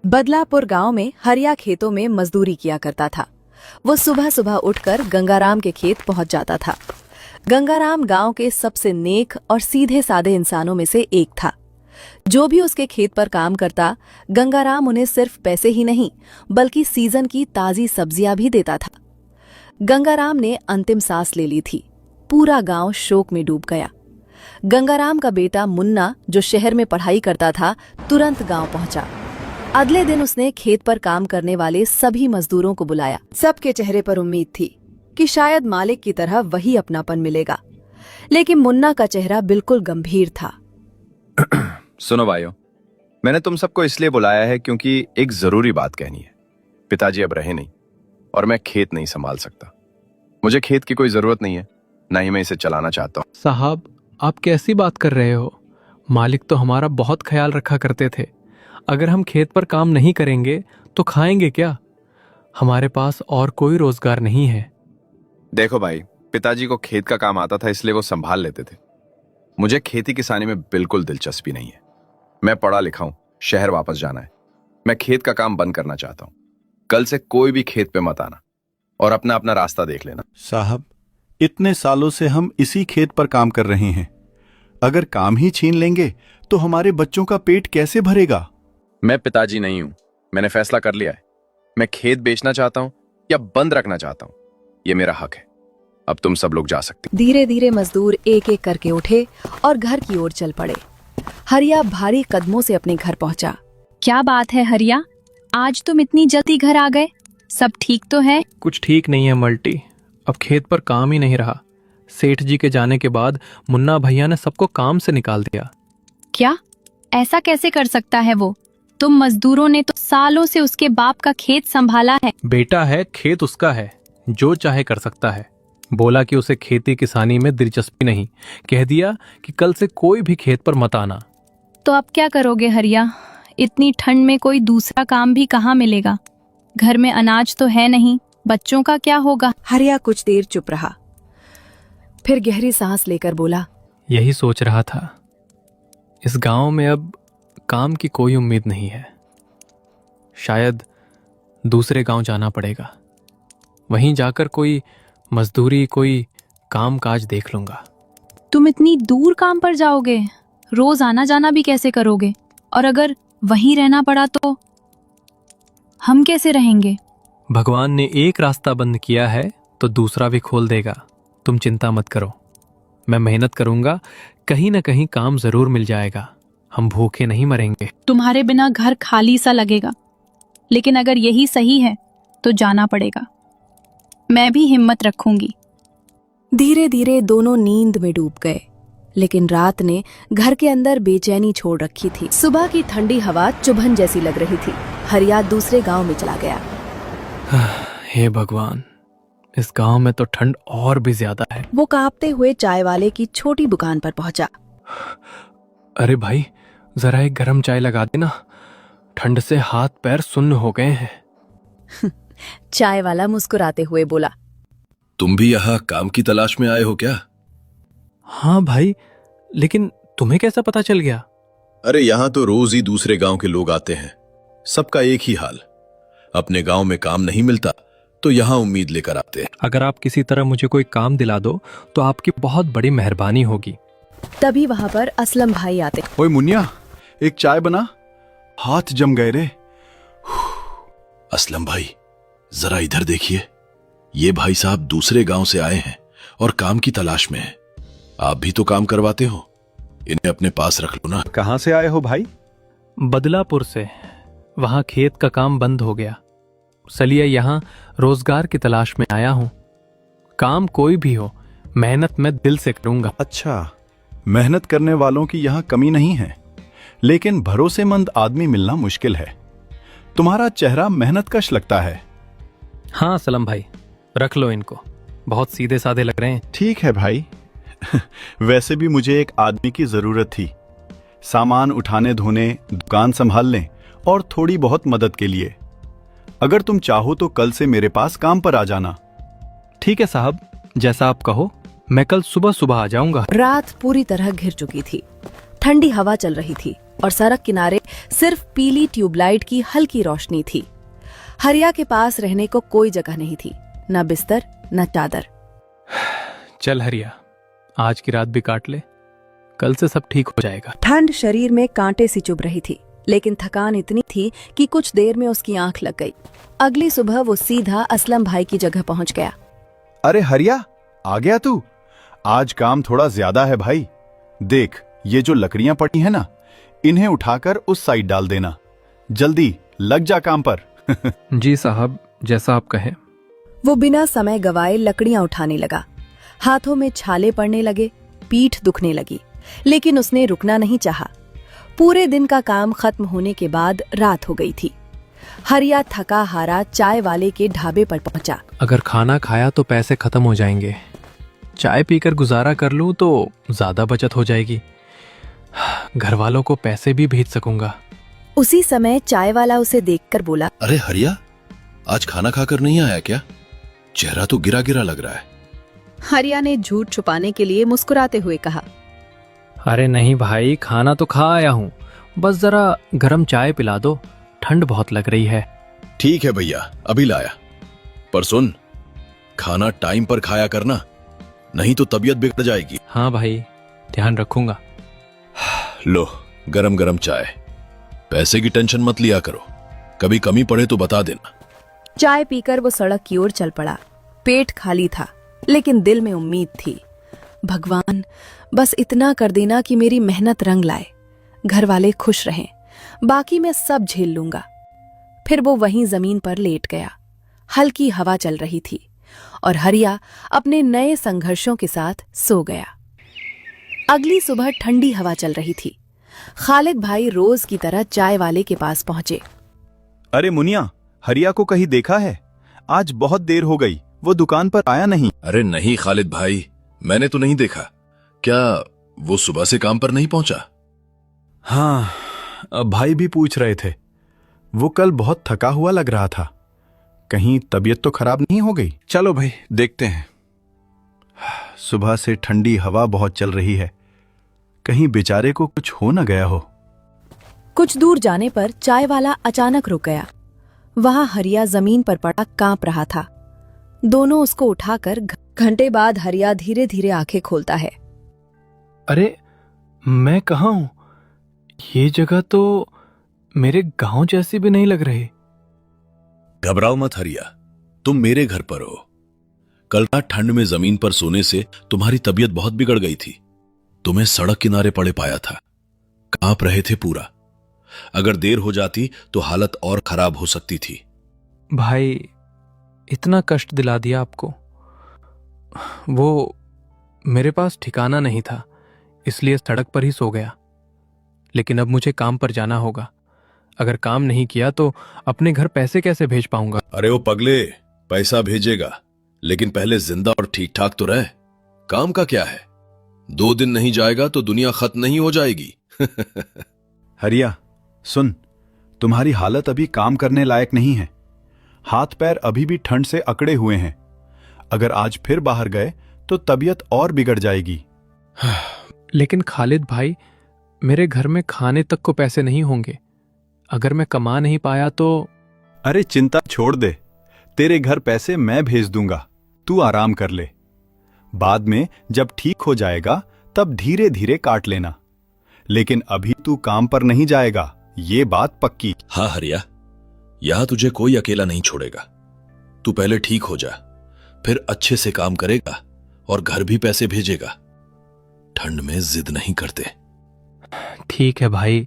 बदलापुर गांव में हरिया खेतों में मजदूरी किया करता था। वो सुबह सुबह उठकर गंगाराम के खेत पहुंच जाता था। गंगाराम गांव के सबसे नेक और सीधे साधे इंसानों में से एक था। जो भी उसके खेत पर काम करता, गंगाराम उन्हें सिर्फ पैसे ही नहीं बल्कि सीजन की ताजी सब्जियां भी देता था। गंगाराम ने अंतिम सांस ले ली थी। पूरा गांव शोक में डूब गया। गंगाराम का बेटा मुन्ना, जो शहर में पढ़ाई करता था, तुरंत गांव पहुंचा। अगले दिन उसने खेत पर काम करने वाले सभी मजदूरों को बुलाया। सबके चेहरे पर उम्मीद थी कि शायद मालिक की तरह वही अपनापन मिलेगा, लेकिन मुन्ना का चेहरा बिल्कुल गंभीर था। सुनो भाइयों, मैंने तुम सबको इसलिए बुलाया है क्योंकि एक जरूरी बात कहनी है। पिताजी अब रहे नहीं और मैं खेत नहीं संभाल सकता। मुझे खेत की कोई जरूरत नहीं है, ना ही मैं इसे चलाना चाहता हूँ। साहब, आप कैसी बात कर रहे हो? मालिक तो हमारा बहुत ख्याल रखा करते थे। अगर हम खेत पर काम नहीं करेंगे तो खाएंगे क्या? हमारे पास और कोई रोजगार नहीं है। देखो भाई, पिताजी को खेत का काम आता था इसलिए वो संभाल लेते थे। मुझे खेती किसानी में बिल्कुल दिलचस्पी नहीं है। मैं पढ़ा लिखा हूं, शहर वापस जाना है। मैं खेत का काम बंद करना चाहता हूं। कल से कोई भी खेत पे मत आना और अपना अपना रास्ता देख लेना। साहब, इतने सालों से हम इसी खेत पर काम कर रहे हैं। अगर काम ही छीन लेंगे तो हमारे बच्चों का पेट कैसे भरेगा? मैं पिताजी नहीं हूं। मैंने फैसला कर लिया है। मैं खेत बेचना चाहता हूं या बंद रखना चाहता हूं, यह मेरा हक है। अब तुम सब लोग जा सकते। धीरे धीरे मजदूर एक एक करके उठे और घर की ओर चल पड़े। हरिया भारी कदमों से अपने घर पहुंचा। क्या बात है हरिया, आज तुम इतनी जल्दी घर आ गए? सब ठीक तो है? कुछ ठीक नहीं है मल्टी। अब खेत पर काम ही नहीं रहा। सेठ जी के जाने के बाद मुन्ना भैया ने सबको काम से निकाल दिया। क्या? ऐसा कैसे कर सकता है वो? तुम मजदूरों ने तो सालों से उसके बाप का खेत संभाला है। बेटा है, खेत उसका है, जो चाहे कर सकता है। बोला कि उसे खेती किसानी में दिलचस्पी नहीं। कह दिया कि कल से कोई भी खेत पर मत आना। तो अब क्या करोगे हरिया? इतनी ठंड में कोई दूसरा काम भी कहाँ मिलेगा? घर में अनाज तो है नहीं, बच्चों का क्या होगा? हरिया कुछ देर चुप रहा, फिर गहरी सांस लेकर बोला, यही सोच रहा था। इस गांव में अब काम की कोई उम्मीद नहीं है। शायद दूसरे गांव जाना पड़ेगा। वहीं जाकर कोई मजदूरी, कोई काम काज देख लूंगा। तुम इतनी दूर काम पर जाओगे? रोज आना जाना भी कैसे करोगे? और अगर वहीं रहना पड़ा तो हम कैसे रहेंगे? भगवान ने एक रास्ता बंद किया है तो दूसरा भी खोल देगा। तुम चिंता मत करो, मैं मेहनत करूंगा, कहीं ना कहीं काम जरूर मिल जाएगा। हम भूखे नहीं मरेंगे। तुम्हारे बिना घर खाली सा लगेगा, लेकिन अगर यही सही है तो जाना पड़ेगा। मैं भी हिम्मत रखूंगी। धीरे धीरे दोनों नींद में डूब गए, लेकिन रात ने घर के अंदर बेचैनी छोड़ रखी थी। सुबह की ठंडी हवा चुभन जैसी लग रही थी। हरिया दूसरे गांव में चला गया। हे भगवान, इस गांव में तो ठंड और भी ज्यादा है। वो कांपते हुए चाय वाले की छोटी दुकान पर पहुंचा। अरे भाई, जरा एक गरम चाय लगा देना। ठंड से हाथ पैर सुन्न हो गए हैं। चाय वाला मुस्कुराते हुए बोला, तुम भी यहाँ काम की तलाश में आए हो क्या? हाँ भाई, लेकिन तुम्हें कैसा पता चल गया? अरे यहाँ तो रोज ही दूसरे गांव के लोग आते हैं। सबका एक ही हाल। अपने गांव में काम नहीं मिलता तो यहाँ उम्मीद लेकर आते हैं। अगर आप किसी तरह मुझे कोई काम दिला दो तो आपकी बहुत बड़ी मेहरबानी होगी। तभी वहां पर असलम भाई आते। ओए मुन्निया, एक चाय बना, हाथ जम गए रे। असलम भाई, जरा इधर देखिए। ये भाई साहब दूसरे गांव से आए हैं और काम की तलाश में हैं। आप भी तो काम करवाते हो, इन्हें अपने पास रख लो ना। कहाँ से आए हो भाई? बदलापुर से। वहां खेत का काम बंद हो गया, इसलिए यहाँ रोजगार की तलाश में आया हूँ। काम कोई भी हो, मेहनत मैं दिल से करूंगा। अच्छा, मेहनत करने वालों की यहाँ कमी नहीं है, लेकिन भरोसेमंद आदमी मिलना मुश्किल है। तुम्हारा चेहरा मेहनत कश लगता है। हाँ सलम भाई, रख लो इनको, बहुत सीधे साधे लग रहे हैं। ठीक है भाई। वैसे भी मुझे एक आदमी की जरूरत थी, सामान उठाने धोने, दुकान संभालने और थोड़ी बहुत मदद के लिए। अगर तुम चाहो तो कल से मेरे पास काम पर आ जाना। ठीक है साहब, जैसा आप कहो, मैं कल सुबह सुबह आ जाऊंगा। रात पूरी तरह घिर चुकी थी। ठंडी हवा चल रही थी और सड़क किनारे सिर्फ पीली ट्यूबलाइट की हल्की रोशनी थी। हरिया के पास रहने को कोई जगह नहीं थी, न बिस्तर न चादर। चल हरिया, आज की रात भी काट ले, कल से सब ठीक हो जाएगा। ठंड शरीर में कांटे सी चुभ रही थी, लेकिन थकान इतनी थी कि कुछ देर में उसकी आंख लग गई। अगली सुबह वो सीधा असलम भाई की जगह पहुंच गया। अरे हरिया, आ गया तू? आज काम थोड़ा ज्यादा है भाई। देख, ये जो लकड़ियां पड़ी है ना, इन्हें उठाकर उस साइड डाल देना। जल्दी लग जा काम पर। जी साहब, जैसा आप कहें। वो बिना समय गवाए लकड़ियां उठाने लगा। हाथों में छाले पड़ने लगे, पीठ दुखने लगी, लेकिन उसने रुकना नहीं चाहा। पूरे दिन का काम खत्म होने के बाद रात हो गई थी। हरिया थका हारा चाय वाले के ढाबे पर पहुंचा। अगर खाना खाया तो पैसे खत्म हो जाएंगे, चाय पीकर गुजारा कर लूं तो ज्यादा बचत हो जाएगी, घर वालों को पैसे भी भेज सकूंगा। उसी समय चाय वाला उसे देखकर बोला, अरे हरिया, आज खाना खाकर नहीं आया क्या? चेहरा तो गिरा गिरा लग रहा है। हरिया ने झूठ छुपाने के लिए मुस्कुराते हुए कहा, अरे नहीं भाई, खाना तो खा आया हूँ, बस जरा गरम चाय पिला दो, ठंड बहुत लग रही है। ठीक है भैया, अभी लाया। पर सुन, खाना टाइम पर खाया करना, नहीं तो तबीयत बिगड़ जाएगी। हाँ भाई, ध्यान रखूंगा। लो, गरम गरम चाय। पैसे की टेंशन मत लिया करो, कभी कमी पड़े तो बता देना। चाय पीकर वो सड़क की ओर चल पड़ा। पेट खाली था, लेकिन दिल में उम्मीद थी। भगवान, बस इतना कर देना कि मेरी मेहनत रंग लाए, घर वाले खुश रहें, बाकी मैं सब झेल लूंगा। फिर वो वहीं जमीन पर लेट गया। हल्की हवा चल रही थी और हरिया अपने नए संघर्षों के साथ सो गया। अगली सुबह ठंडी हवा चल रही थी। खालिद भाई रोज की तरह चाय वाले के पास पहुंचे। अरे मुनिया, हरिया को कहीं देखा है? आज बहुत देर हो गई, वो दुकान पर आया नहीं। अरे नहीं खालिद भाई, मैंने तो नहीं देखा। क्या वो सुबह से काम पर नहीं पहुंचा? हाँ, भाई भी पूछ रहे थे। वो कल बहुत थका हुआ लग रहा था। कहीं तबीयत तो खराब नहीं हो गई? चलो भाई, देखते हैं। सुबह से ठंडी हवा बहुत चल रही है, कहीं बेचारे को कुछ हो न गया हो। कुछ दूर जाने पर चाय वाला अचानक रुक गया। वहां हरिया जमीन पर पड़ा कांप रहा था। दोनों उसको उठाकर घंटे बाद हरिया धीरे धीरे आंखें खोलता है। अरे मैं कहाँ हूँ? ये जगह तो मेरे गांव जैसी भी नहीं लग रही। घबराओ मत हरिया, तुम मेरे घर पर हो। कल रात ठंड में जमीन पर सोने से तुम्हारी तबीयत बहुत बिगड़ गई थी। तुम्हें सड़क किनारे पड़े पाया था, कांप रहे थे पूरा। अगर देर हो जाती तो हालत और खराब हो सकती थी। भाई, इतना कष्ट दिला दिया आपको। वो मेरे पास ठिकाना नहीं था, इसलिए सड़क पर ही सो गया। लेकिन अब मुझे काम पर जाना होगा। अगर काम नहीं किया तो अपने घर पैसे कैसे भेज पाऊंगा? अरे वो पगले, पैसा भेजेगा, लेकिन पहले जिंदा और ठीक ठाक तो रहे। काम का क्या है, 2 दिन नहीं जाएगा तो दुनिया खत्म नहीं हो जाएगी। हरिया सुन, तुम्हारी हालत अभी काम करने लायक नहीं है। हाथ पैर अभी भी ठंड से अकड़े हुए हैं। अगर आज फिर बाहर गए तो तबीयत और बिगड़ जाएगी। लेकिन खालिद भाई, मेरे घर में खाने तक को पैसे नहीं होंगे। अगर मैं कमा नहीं पाया तो? अरे चिंता छोड़ दे, तेरे घर पैसे मैं भेज दूंगा, तू आराम कर ले। बाद में जब ठीक हो जाएगा तब धीरे धीरे काट लेना। लेकिन अभी तू काम पर नहीं जाएगा, ये बात पक्की। हाँ हरिया, यहां तुझे कोई अकेला नहीं छोड़ेगा। तू पहले ठीक हो जा, फिर अच्छे से काम करेगा और घर भी पैसे भेजेगा। ठंड में जिद नहीं करते। ठीक है भाई,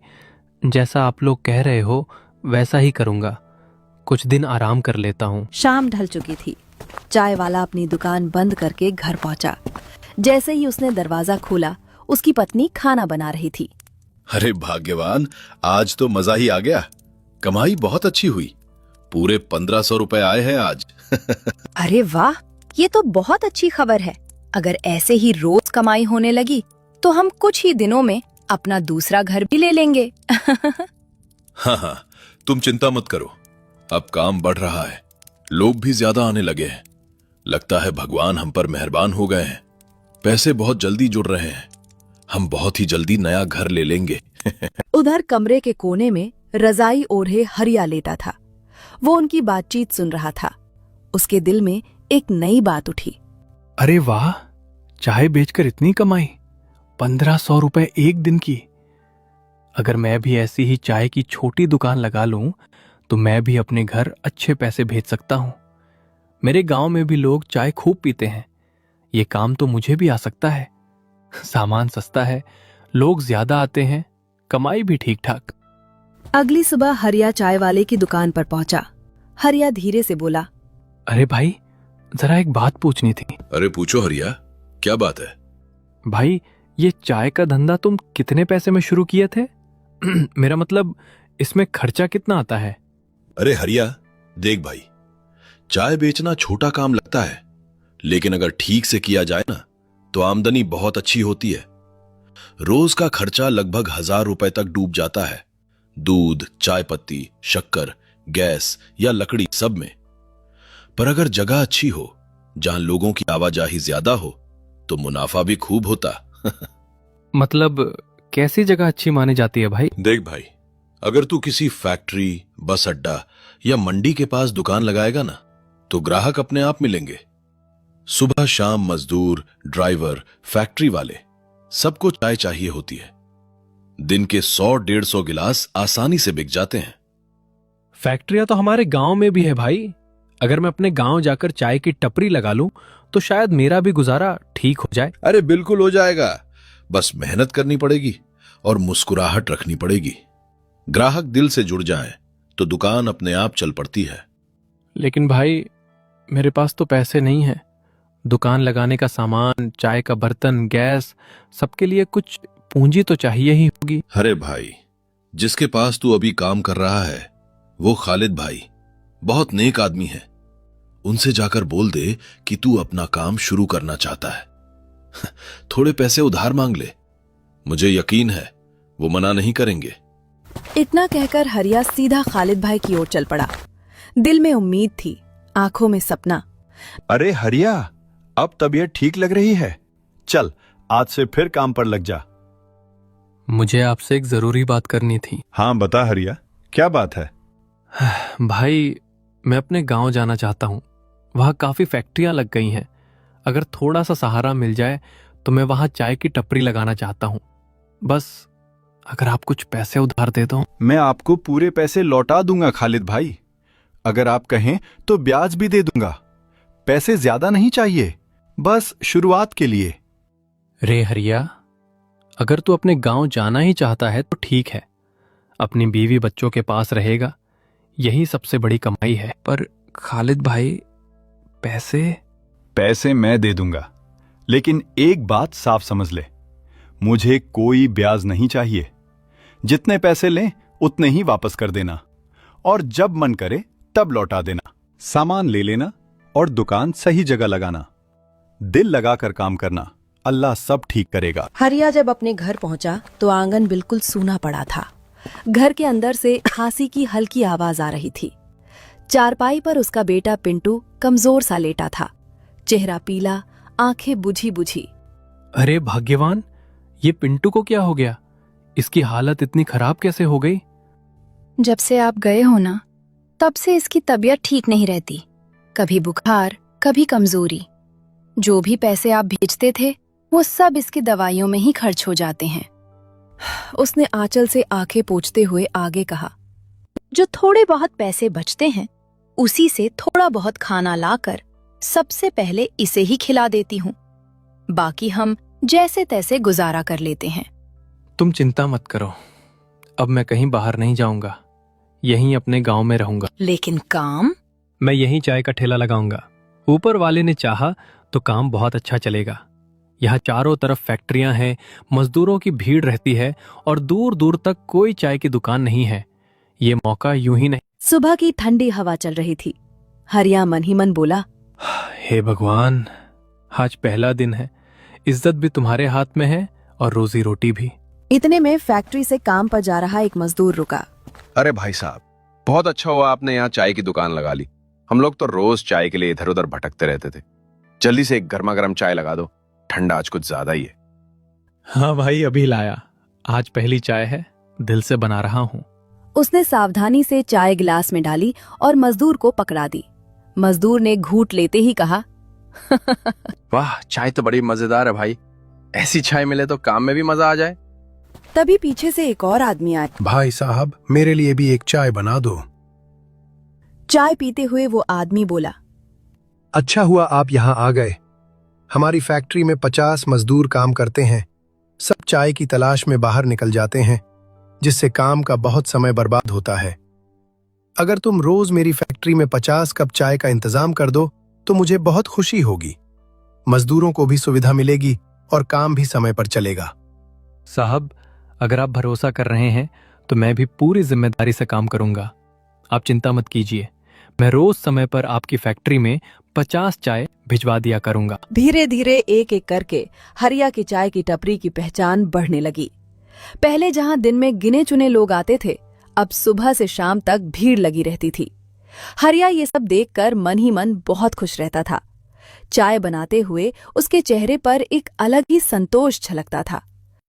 जैसा आप लोग कह रहे हो वैसा ही करूंगा। कुछ दिन आराम कर लेता हूँ। शाम ढल चुकी थी। चाय वाला अपनी दुकान बंद करके घर पहुंचा। जैसे ही उसने दरवाजा खोला, उसकी पत्नी खाना बना रही थी। अरे भाग्यवान, आज तो मजा ही आ गया। कमाई बहुत अच्छी हुई, पूरे 1500 रुपए आए हैं आज। अरे वाह, ये तो बहुत अच्छी खबर है। अगर ऐसे ही रोज कमाई होने लगी तो हम कुछ ही दिनों में अपना दूसरा घर भी ले लेंगे। हाँ हाँ, तुम चिंता मत करो, अब काम बढ़ रहा है, लोग भी ज्यादा आने लगे हैं। लगता है भगवान हम पर मेहरबान हो गए हैं। पैसे बहुत जल्दी जुड़ रहे हैं, हम बहुत ही जल्दी नया घर ले लेंगे। उधर कमरे के कोने में रजाई ओढ़े हरिया लेटा था। वो उनकी बातचीत सुन रहा था। उसके दिल में एक नई बात उठी। अरे वाह, चाय बेचकर इतनी कमाई, 1500 रुपए एक दिन की। अगर मैं भी ऐसी ही चाय की छोटी दुकान लगा लूं तो मैं भी अपने घर अच्छे पैसे भेज सकता हूं। मेरे गांव में भी लोग चाय खूब पीते हैं। ये काम तो मुझे भी आ सकता है। सामान सस्ता है, लोग ज्यादा आते हैं, कमाई भी ठीक ठाक। अगली सुबह हरिया चाय वाले की दुकान पर पहुंचा। हरिया धीरे से बोला, अरे भाई, जरा एक बात पूछनी थी। अरे पूछो हरिया, क्या बात है? भाई, ये चाय का धंधा तुम कितने पैसे में शुरू किए थे? मेरा मतलब, इसमें खर्चा कितना आता है? अरे हरिया, देख भाई, चाय बेचना छोटा काम लगता है, लेकिन अगर ठीक से किया जाए ना तो आमदनी बहुत अच्छी होती है। रोज का खर्चा लगभग 1000 रुपए तक डूब जाता है। दूध, चाय पत्ती, शक्कर, गैस या लकड़ी, सब में। पर अगर जगह अच्छी हो, जहां लोगों की आवाजाही ज्यादा हो, तो मुनाफा भी खूब होता। मतलब कैसी जगह अच्छी मानी जाती है भाई? देख भाई, अगर तू किसी फैक्ट्री, बस अड्डा या मंडी के पास दुकान लगाएगा ना, तो ग्राहक अपने आप मिलेंगे। सुबह शाम मजदूर, ड्राइवर, फैक्ट्री वाले, सबको चाय चाहिए होती है। दिन के 100-150 गिलास आसानी से बिक जाते हैं। फैक्ट्रियां तो हमारे गांव में भी है भाई। अगर मैं अपने गांव जाकर चाय की टपरी लगा लूं तो शायद मेरा भी गुजारा ठीक हो जाए। अरे बिल्कुल हो जाएगा, बस मेहनत करनी पड़ेगी और मुस्कुराहट रखनी पड़ेगी। ग्राहक दिल से जुड़ जाए तो दुकान अपने आप चल पड़ती है। लेकिन भाई, मेरे पास तो पैसे नहीं है। दुकान लगाने का सामान, चाय का बर्तन, गैस, सबके लिए कुछ पूंजी तो चाहिए ही होगी। अरे भाई, जिसके पास तू अभी काम कर रहा है वो खालिद भाई बहुत नेक आदमी है। उनसे जाकर बोल दे कि तू अपना काम शुरू करना चाहता है। थोड़े पैसे उधार मांग ले, मुझे यकीन है वो मना नहीं करेंगे। इतना कहकर हरिया सीधा खालिद भाई की ओर चल पड़ा। दिल में उम्मीद थी, आंखों में सपना। अरे हरिया, अब तबीयत ठीक लग रही है? चल, आज से फिर काम पर लग जा। मुझे आपसे एक जरूरी बात करनी थी। हाँ बता हरिया, क्या बात है? भाई, मैं अपने गांव जाना चाहता हूं। वहां काफी फैक्ट्रियां लग गई हैं। अगर थोड़ा सा सहारा मिल जाए तो मैं वहां चाय की टपरी लगाना चाहता हूं। बस अगर आप कुछ पैसे उधार दे दो। मैं आपको पूरे पैसे लौटा दूंगा खालिद भाई। अगर आप कहें तो ब्याज भी दे दूंगा। पैसे ज्यादा नहीं चाहिए, बस शुरुआत के लिए। रे हरिया, अगर तू अपने गांव जाना ही चाहता है तो ठीक है। अपनी बीवी बच्चों के पास रहेगा, यही सबसे बड़ी कमाई है। पर खालिद भाई, पैसे मैं दे दूंगा, लेकिन एक बात साफ समझ ले, मुझे कोई ब्याज नहीं चाहिए। जितने पैसे लें उतने ही वापस कर देना, और जब मन करे तब लौटा देना। सामान ले लेना और दुकान सही जगह लगाना। दिल लगाकर काम करना, अल्लाह सब ठीक करेगा। हरिया जब अपने घर पहुंचा तो आंगन बिल्कुल सूना पड़ा था। घर के अंदर से खांसी की हल्की आवाज आ रही थी। चारपाई पर उसका बेटा पिंटू कमजोर सा लेटा था, चेहरा पीला, आंखें बुझी बुझी। अरे भाग्यवान, ये पिंटू को क्या हो गया? इसकी हालत इतनी खराब कैसे हो गई? जब से आप गए हो ना, तब से इसकी तबीयत ठीक नहीं रहती। कभी बुखार, कभी कमजोरी। जो भी पैसे आप भेजते थे वो सब इसकी दवाइयों में ही खर्च हो जाते हैं। उसने आंचल से आंखें पोंछते हुए आगे कहा, जो थोड़े बहुत पैसे बचते हैं उसी से थोड़ा बहुत खाना लाकर सबसे पहले इसे ही खिला देती हूँ। बाकी हम जैसे तैसे गुजारा कर लेते हैं। तुम चिंता मत करो, अब मैं कहीं बाहर नहीं जाऊंगा, यहीं अपने गांव में रहूंगा। लेकिन काम? मैं यहीं चाय का ठेला लगाऊंगा। ऊपर वाले ने चाहा तो काम बहुत अच्छा चलेगा। यहाँ चारों तरफ फैक्ट्रियां हैं, मजदूरों की भीड़ रहती है और दूर दूर तक कोई चाय की दुकान नहीं है। ये मौका यूं ही नहीं। सुबह की ठंडी हवा चल रही थी। हरिया मन ही मन बोला, हे भगवान, आज पहला दिन है, इज्जत भी तुम्हारे हाथ में है और रोजी रोटी भी। इतने में फैक्ट्री से काम पर जा रहा एक मजदूर रुका। अरे भाई साहब, बहुत अच्छा हुआ आपने यहाँ चाय की दुकान लगा ली। हम लोग तो रोज चाय के लिए इधर उधर भटकते रहते थे। जल्दी से एक गर्मा गर्म चाय लगा दो, ठंडा आज कुछ ज्यादा ही है। हाँ भाई, अभी लाया। आज पहली चाय है, दिल से बना रहा हूँ। उसने सावधानी से चाय गिलास में डाली और मजदूर को पकड़ा दी। मजदूर ने घूंट लेते ही कहा, वाह, चाय तो बड़ी मजेदार है भाई। ऐसी चाय मिले तो काम में भी मजा आ जाए। तभी पीछे से एक और आदमी आया। भाई साहब, मेरे लिए भी एक चाय बना दो। चाय पीते हुए वो आदमी बोला, अच्छा हुआ आप यहाँ आ गए। हमारी फैक्ट्री में 50 मजदूर काम करते हैं। सब चाय की तलाश में बाहर निकल जाते हैं, जिससे काम का बहुत समय बर्बाद होता है। अगर तुम रोज मेरी फैक्ट्री में 50 कप चाय का इंतजाम कर दो तो मुझे बहुत खुशी होगी। मजदूरों को भी सुविधा मिलेगी और काम भी समय पर चलेगा। साहब, अगर आप भरोसा कर रहे हैं तो मैं भी पूरी जिम्मेदारी से काम करूंगा। आप चिंता मत कीजिए, मैं रोज समय पर आपकी फैक्ट्री में 50 चाय भिजवा दिया करूंगा। धीरे धीरे एक एक करके हरिया की चाय की टपरी की पहचान बढ़ने लगी। पहले जहां दिन में गिने चुने लोग आते थे, अब सुबह से शाम तक भीड़ लगी रहती थी। हरिया ये सब देखकर मन ही मन बहुत खुश रहता था। चाय बनाते हुए उसके चेहरे पर एक अलग ही संतोष झलकता था।